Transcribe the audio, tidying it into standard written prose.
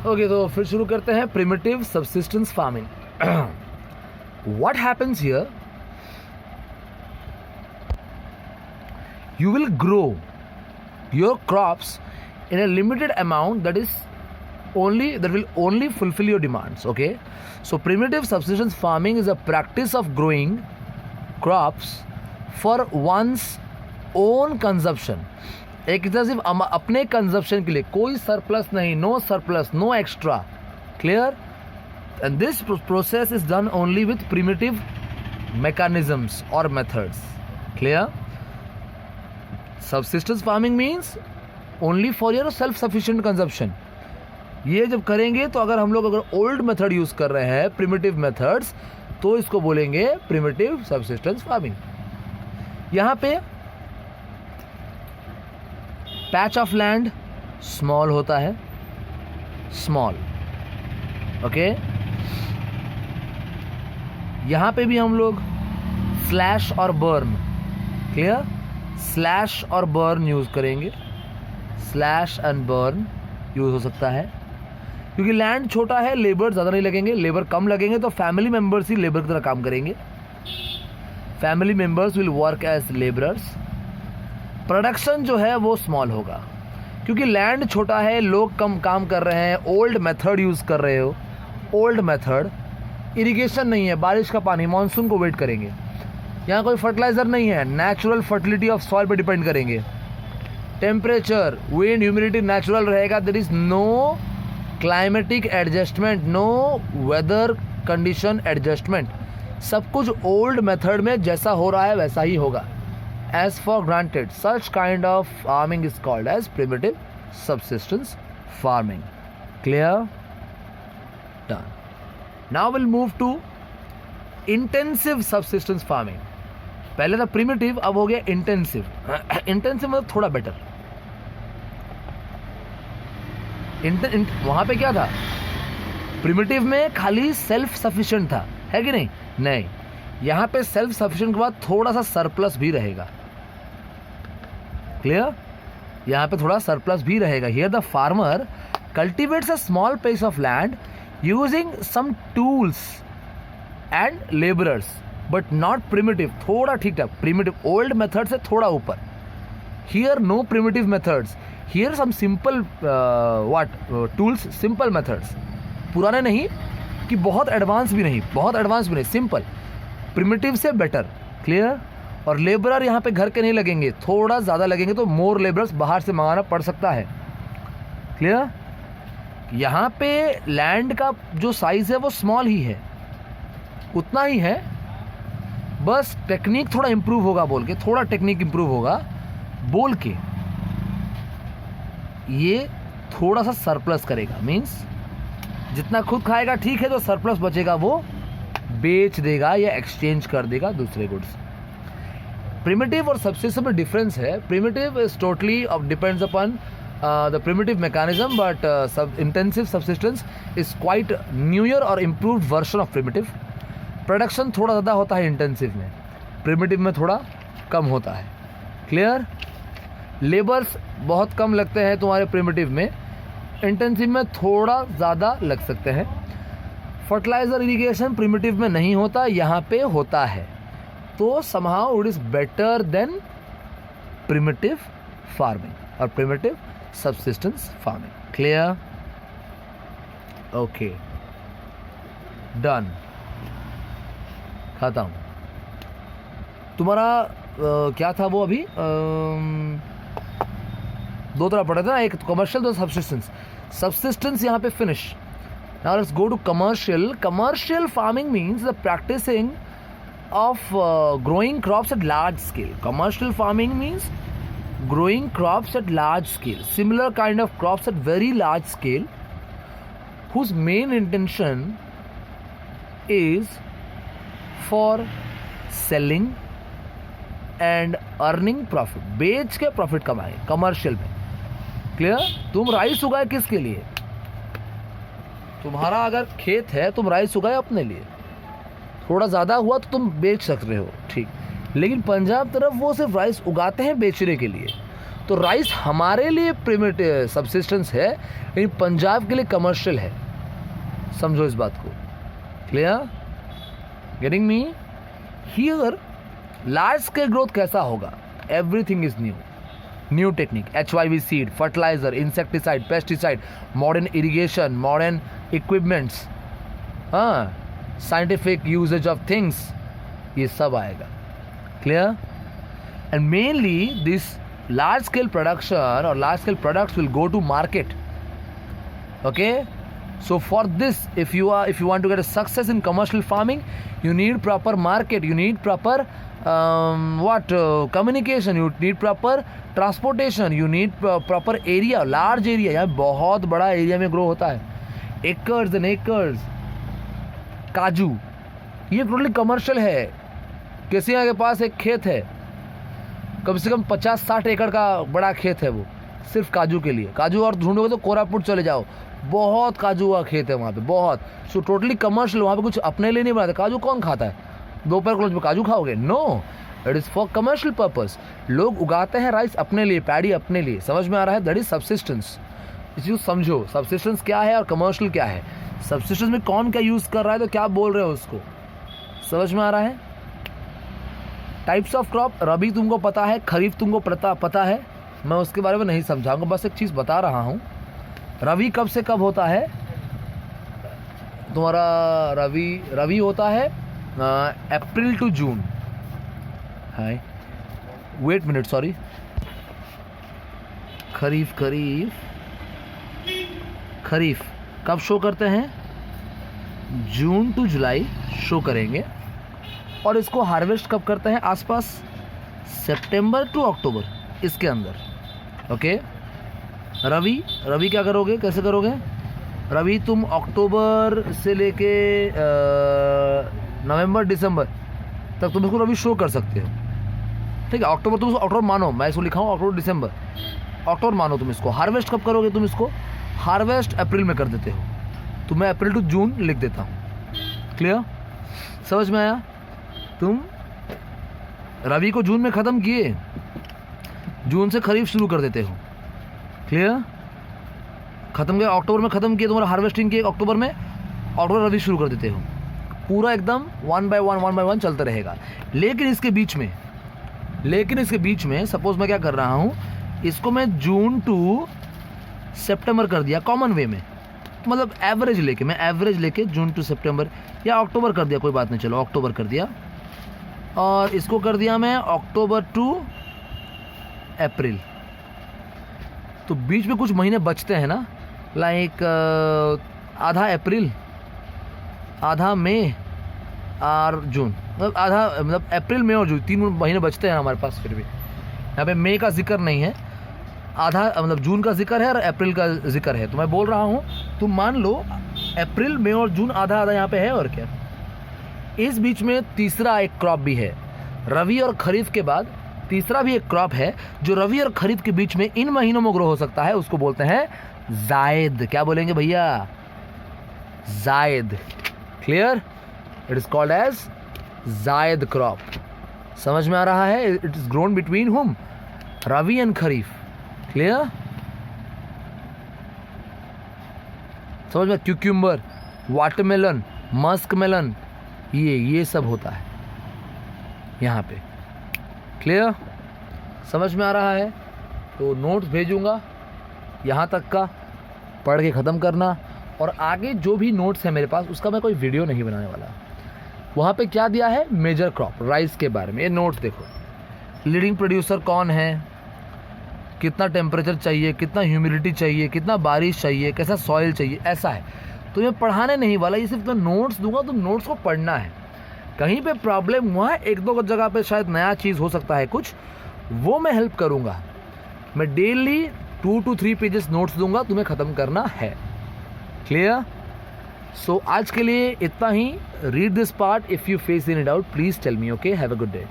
Okay, तो फिर शुरू करते हैं primitive subsistence farming. What happens here, you will grow your crops in a limited amount that will only fulfill your demands. Okay, so primitive subsistence farming is a practice of growing crops for one's own consumption. एक तरह सिर्फ अपने consumption के लिए, कोई surplus नहीं, no surplus, no extra. Clear? And this process is done only with primitive mechanisms or methods. Clear? Subsistence farming means only for your self-sufficient consumption. ये जब करेंगे तो अगर हम लोग ओल्ड मेथड यूज कर रहे हैं, प्रिमिटिव मेथड्स, तो इसको बोलेंगे प्रिमिटिव सबसिस्टेंस फार्मिंग. यहाँ पे पैच ऑफ लैंड स्मॉल होता है, स्मॉल. ओके, यहाँ पे भी हम लोग स्लैश और बर्न, क्लियर, स्लैश और बर्न यूज करेंगे. स्लैश एंड बर्न यूज हो सकता है क्योंकि लैंड छोटा है, लेबर ज़्यादा नहीं लगेंगे. लेबर कम लगेंगे तो फैमिली मेंबर्स ही लेबर की तरह काम करेंगे. Family members will work as labourers. Production जो है वो स्मॉल होगा क्योंकि लैंड छोटा है, लोग कम काम कर रहे हैं, ओल्ड मेथड यूज़ कर रहे हो. ओल्ड मेथड, इरिगेशन नहीं है, बारिश का पानी, मानसून को वेट करेंगे. यहाँ कोई फर्टिलाइज़र नहीं है, नेचुरल फर्टिलिटी ऑफ सॉइल पे डिपेंड करेंगे. टेम्परेचर, विंड, ह्यूमिडिटी नेचुरल रहेगा. There is no climatic adjustment, no weather condition adjustment. सब कुछ ओल्ड मेथड में जैसा हो रहा है वैसा ही होगा. As for granted, such kind of farming is called as primitive subsistence farming. Clear? Done. Now will move to intensive subsistence farming. पहले था प्रिमिटिव, अब हो गया इंटेंसिव. इंटेंसिव मतलब थोड़ा बेटर. वहां पे क्या था? प्रिमिटिव में खाली सेल्फ सफिशिएंट था, है कि नहीं? नहीं, यहां पे सेल्फ सफिशिएंट के बाद थोड़ा सा सरप्लस भी रहेगा. क्लियर? यहां पे थोड़ा सरप्लस भी रहेगा. Here the farmer cultivates a small piece of land using some tools and labourers, but not primitive. थोड़ा ठीक ठाक प्रिमिटिव, ओल्ड मेथड से थोड़ा ऊपर. Here no primitive methods. Here some simple tools, simple methods. पुराने नहीं कि बहुत एडवांस भी नहीं, बहुत एडवांस भी नहीं, सिंपल. प्रिमिटिव से बेटर. क्लियर? और लेबरर यहाँ पे घर के नहीं लगेंगे, थोड़ा ज़्यादा लगेंगे, तो मोर लेबरर्स बाहर से मंगाना पड़ सकता है. क्लियर? यहाँ पे लैंड का जो साइज है वो स्मॉल ही है, उतना ही है, बस टेक्निक थोड़ा इंप्रूव होगा बोल के, थोड़ा टेक्निक इंप्रूव होगा बोल के ये थोड़ा सा सरप्लस करेगा. मीन्स जितना खुद खाएगा ठीक है, जो सरप्लस बचेगा वो बेच देगा या एक्सचेंज कर देगा दूसरे गुड्स. प्रिमिटिव और सबसिस्टेंस में डिफरेंस है. Primitive is totally depends upon the primitive mechanism, but intensive subsistence is quite newer or improved version of primitive. Production थोड़ा ज़्यादा होता है इंटेंसिव में, प्रिमिटिव में थोड़ा कम होता है. क्लियर? लेबर्स बहुत कम लगते हैं तुम्हारे प्रिमिटिव में, इंटेंसिव में थोड़ा ज़्यादा लग सकते हैं. फर्टिलाइज़र, इरिगेशन प्रिमिटिव में नहीं होता, यहाँ पे होता है. तो somehow it is better than primitive farming or primitive subsistence farming. Clear? Okay. Done. खाता हूँ. तुम्हारा क्या था वो अभी? दो तरह पढ़ा था ना, एक कमर्शियल, दो सब्सिस्टेंस. सब्सिस्टेंस यहाँ पे finish. Now let's go to commercial. Commercial farming means the practising of growing crops at large scale. Commercial farming means growing crops at large scale, similar kind of crops at very large scale, whose main intention is for selling and earning profit. बेच के profit कमाए commercial में. Clear? तुम rice उगाए किसके लिए? तुम्हारा अगर खेत है, तुम राइस उगाए अपने लिए, थोड़ा ज़्यादा हुआ तो तुम बेच सकते हो, ठीक. लेकिन पंजाब तरफ वो सिर्फ राइस उगाते हैं बेचने के लिए, तो राइस हमारे लिए प्रिमिटिव सब्सिस्टेंस है, लेकिन पंजाब के लिए कमर्शियल है। समझो इस बात को। Clear? Getting me? Here large scale growth कैसा होगा? Everything is new, new technique, HYV seed, fertiliser, insecticide, pesticide, modern irrigation, modern equipments, scientific usages of things, ये सब आएगा। Clear? And mainly this large scale production or large scale products will go to market. Okay, so for this, if you want to get a success in commercial farming, you need proper market, you need proper communication, you need proper transportation, you need proper area, large area। यहाँ बहुत बड़ा area में grow होता है, acres and acres. काजू ये totally commercial है। किसी के पास एक खेत है, कम से कम 50-60 एकड़ का बड़ा खेत है, वो सिर्फ काजू के लिए। काजू और ढूंढोगे तो कोरापुट चले जाओ, बहुत काजू का खेत है वहाँ पे, बहुत। सो टोटली कमर्शियल, वहाँ पे कुछ अपने लिए नहीं बनाते। काजू कौन खाता है? दोपहर को लंच में काजू खाओगे? No, it is for commercial purpose. लोग उगाते हैं राइस अपने लिए, पैडी अपने लिए। समझ में आ रहा है? That is subsistence. इस समझो सब्सिस्टेंस क्या है और कमर्शियल क्या है। सब्सिस्टेंस में कौन क्या यूज़ कर रहा है तो क्या बोल रहे हो उसको, समझ में आ रहा है? टाइप्स ऑफ क्रॉप, रबी तुमको पता है, खरीफ तुमको पता है, मैं उसके बारे में नहीं समझाऊंगा, बस एक चीज़ बता रहा हूँ। रबी कब से कब होता है तुम्हारा? रबी होता है April to June. Hi, wait minute, sorry. Kharif कब शो करते हैं? जून टू जुलाई शो करेंगे। और इसको हार्वेस्ट कब करते हैं? आसपास सितंबर टू अक्टूबर, इसके अंदर। ओके, रवि क्या करोगे, कैसे करोगे? रवि तुम अक्टूबर से लेके नवंबर दिसंबर तक तुम इसको रवि शो कर सकते हो। ठीक है, अक्टूबर तुम अक्टूबर मानो, मैं इसको लिखा हूँ अक्टूबर दिसंबर, अक्टूबर मानो तुम इसको। हार्वेस्ट कब करोगे तुम इसको? हार्वेस्ट अप्रैल में कर देते हो, तो मैं अप्रैल टू जून लिख देता हूँ। क्लियर? समझ में आया? तुम रबी को जून में ख़त्म किए, जून से खरीफ शुरू कर देते हो। क्लियर? ख़त्म किया, अक्टूबर में ख़त्म किया, तुम्हारा हार्वेस्टिंग किए अक्टूबर में, अक्टूबर रबी शुरू कर देते हो। पूरा एकदम 1 by 1 चलता रहेगा। लेकिन इसके बीच में सपोज मैं क्या कर रहा हूँ, इसको मैं जून टू सितंबर कर दिया कॉमन वे में, मतलब एवरेज लेके जून टू सितंबर, या अक्टूबर कर दिया, कोई बात नहीं, चलो अक्टूबर कर दिया। और इसको कर दिया मैं अक्टूबर टू अप्रैल। तो बीच में कुछ महीने बचते हैं ना, लाइक आधा अप्रैल, आधा मई और जून, मतलब अप्रैल मई और जून 3 महीने बचते हैं हमारे पास। फिर भी यहाँ पे मई का जिक्र नहीं है, आधा मतलब जून का जिक्र है और अप्रैल का जिक्र है। तो मैं बोल रहा हूँ तुम मान लो अप्रैल मई और जून आधा यहाँ पे है। और क्या, इस बीच में तीसरा एक क्रॉप भी है, रबी और खरीफ के बाद तीसरा भी एक क्रॉप है जो रबी और खरीफ के बीच में इन महीनों में ग्रो हो सकता है, उसको बोलते हैं जायद। क्या बोलेंगे भैया? Zaid. Clear? It is called as zaid crop. समझ में आ रहा है? इट इज ग्रोन बिटवीन हुम? रबी एंड खरीफ। क्लियर? समझ में? क्यूक्यूम्बर, वाटरमेलन, मस्क मेलन, ये सब होता है यहाँ पे। क्लियर? समझ में आ रहा है? तो नोट्स भेजूंगा यहाँ तक का, पढ़ के ख़त्म करना। और आगे जो भी नोट्स है मेरे पास, उसका मैं कोई वीडियो नहीं बनाने वाला। वहाँ पे क्या दिया है? मेजर क्रॉप, राइस के बारे में। ये नोट्स देखो, लीडिंग प्रोड्यूसर कौन है, कितना टेम्परेचर चाहिए, कितना ह्यूमिडिटी चाहिए, कितना बारिश चाहिए, कैसा सॉइल चाहिए, ऐसा है। तो मैं पढ़ाने नहीं वाला, ये सिर्फ मैं नोट्स दूंगा, तो नोट्स को पढ़ना है। कहीं पे प्रॉब्लम हुआ है, 1-2 जगह पे शायद नया चीज़ हो सकता है कुछ, वो मैं हेल्प करूँगा। मैं डेली 2 to 3 पेजेस नोट्स दूंगा, तुम्हें ख़त्म करना है। क्लियर? सो आज के लिए इतना ही। Read this part, if you face any doubt please tell me. Okay, have a good day.